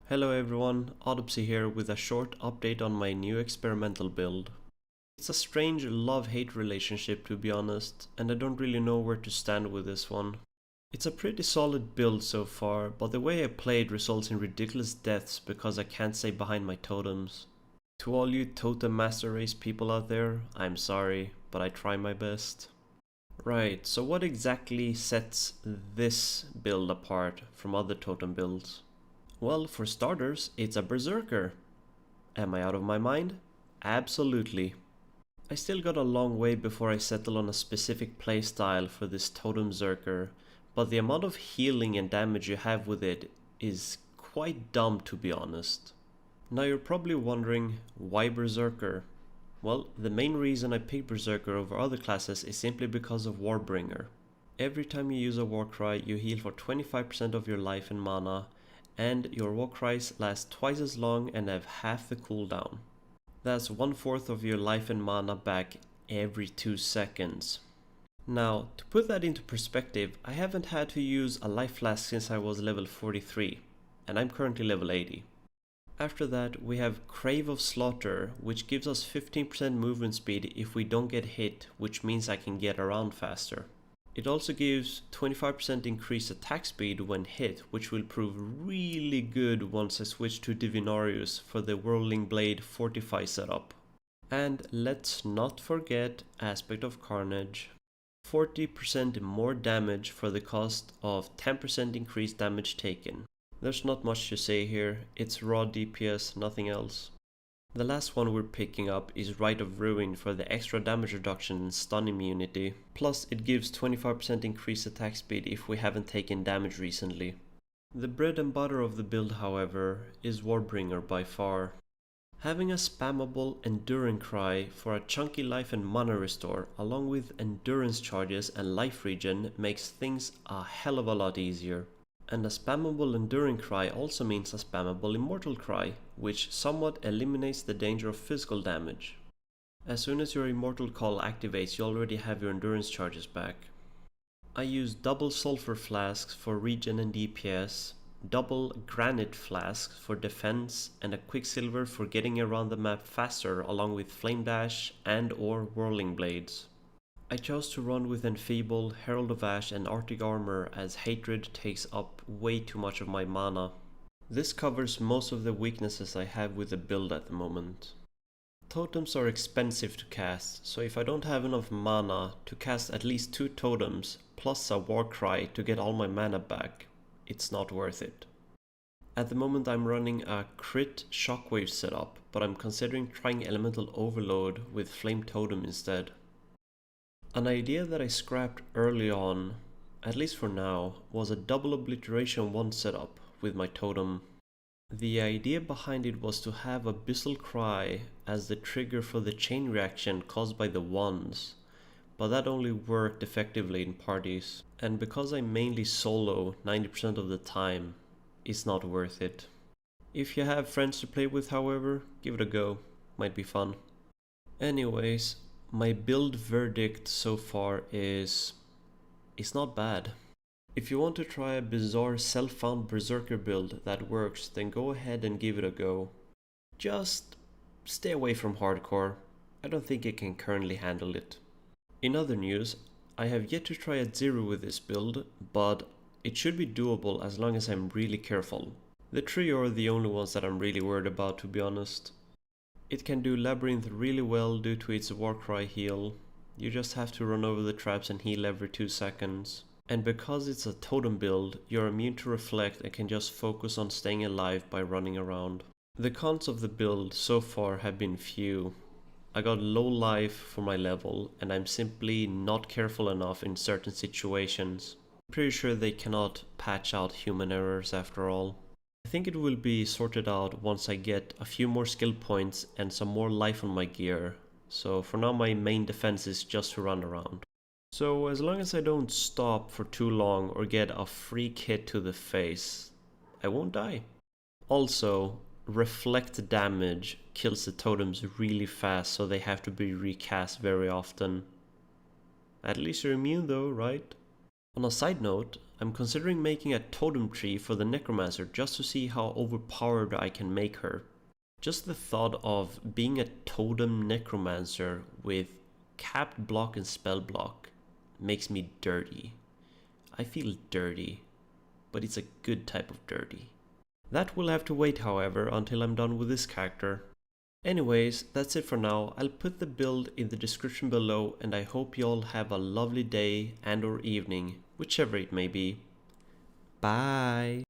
Hello everyone, Oddopsi here with a short update on my new experimental build. It's a strange love-hate relationship to be honest, and I don't really know where to stand with this one. It's a pretty solid build so far, but the way I played results in ridiculous deaths because I can't stay behind my totems. To all you totem master race people out there, I'm sorry, but I try my best. Right, so what exactly sets this build apart from other totem builds? Well, for starters, it's a Berserker. Am I out of my mind? Absolutely. I still got a long way before I settle on a specific playstyle for this totem zerker, but the amount of healing and damage you have with it is quite dumb to be honest. Now you're probably wondering, why Berserker? Well, the main reason I picked Berserker over other classes is simply because of Warbringer. Every time you use a Warcry, you heal for 25% of your life and mana, and your Warcries last twice as long and have half the cooldown. That's 1/4 of your life and mana back every 2 seconds. Now, to put that into perspective, I haven't had to use a life flask since I was level 43, and I'm currently level 80. After that, we have Crave of Slaughter, which gives us 15% movement speed if we don't get hit, which means I can get around faster. It also gives 25% increased attack speed when hit, which will prove really good once I switch to Divinarius for the Whirling Blade Fortify setup. And let's not forget Aspect of Carnage. 40% more damage for the cost of 10% increased damage taken. There's not much to say here, it's raw DPS, nothing else. The last one we're picking up is Rite of Ruin for the extra damage reduction and stun immunity, plus it gives 25% increased attack speed if we haven't taken damage recently. The bread and butter of the build, however, is Warbringer by far. Having a spammable Endurance Cry for a chunky life and mana restore along with endurance charges and life regen makes things a hell of a lot easier. And a spammable Enduring Cry also means a spammable Immortal Cry, which somewhat eliminates the danger of physical damage. As soon as your Immortal Call activates, you already have your endurance charges back. I use double Sulfur Flasks for regen and DPS, double Granite Flasks for defense, and a Quicksilver for getting around the map faster along with Flame Dash and or Whirling Blades. I chose to run with Enfeeble, Herald of Ash and Arctic Armor as Hatred takes up way too much of my mana. This covers most of the weaknesses I have with the build at the moment. Totems are expensive to cast, so if I don't have enough mana to cast at least 2 totems plus a Warcry to get all my mana back, it's not worth it. At the moment I'm running a crit Shockwave setup, but I'm considering trying Elemental Overload with Flame Totem instead. An idea that I scrapped early on, at least for now, was a double Obliteration 1 setup with my totem. The idea behind it was to have Abyssal Cry as the trigger for the chain reaction caused by the wands, but that only worked effectively in parties, and because I mainly solo 90% of the time, it's not worth it. If you have friends to play with, however, give it a go, might be fun. Anyways, my build verdict so far is it's not bad. If you want to try a bizarre self-found Berserker build that works, then go ahead and give it a go. Just stay away from hardcore. I don't think it can currently handle it. In other news, I have yet to try a Zero with this build, but it should be doable as long as I'm really careful. The trio are the only ones that I'm really worried about, to be honest. It can do Labyrinth really well due to its Warcry heal. You just have to run over the traps and heal every 2 seconds. And because it's a totem build, you're immune to Reflect and can just focus on staying alive by running around. The cons of the build so far have been few. I got low life for my level and I'm simply not careful enough in certain situations. I'm pretty sure they cannot patch out human errors after all. I think it will be sorted out once I get a few more skill points and some more life on my gear, so for now my main defense is just to run around. So as long as I don't stop for too long or get a freak hit to the face, I won't die. Also, reflect damage kills the totems really fast, so they have to be recast very often. At least you're immune though, right? On a side note, I'm considering making a totem tree for the necromancer just to see how overpowered I can make her. Just the thought of being a totem necromancer with capped block and spell block makes me dirty. I feel dirty, but it's a good type of dirty. That will have to wait, however, until I'm done with this character. Anyways, that's it for now. I'll put the build in the description below, and I hope you all have a lovely day and or evening, whichever it may be. Bye!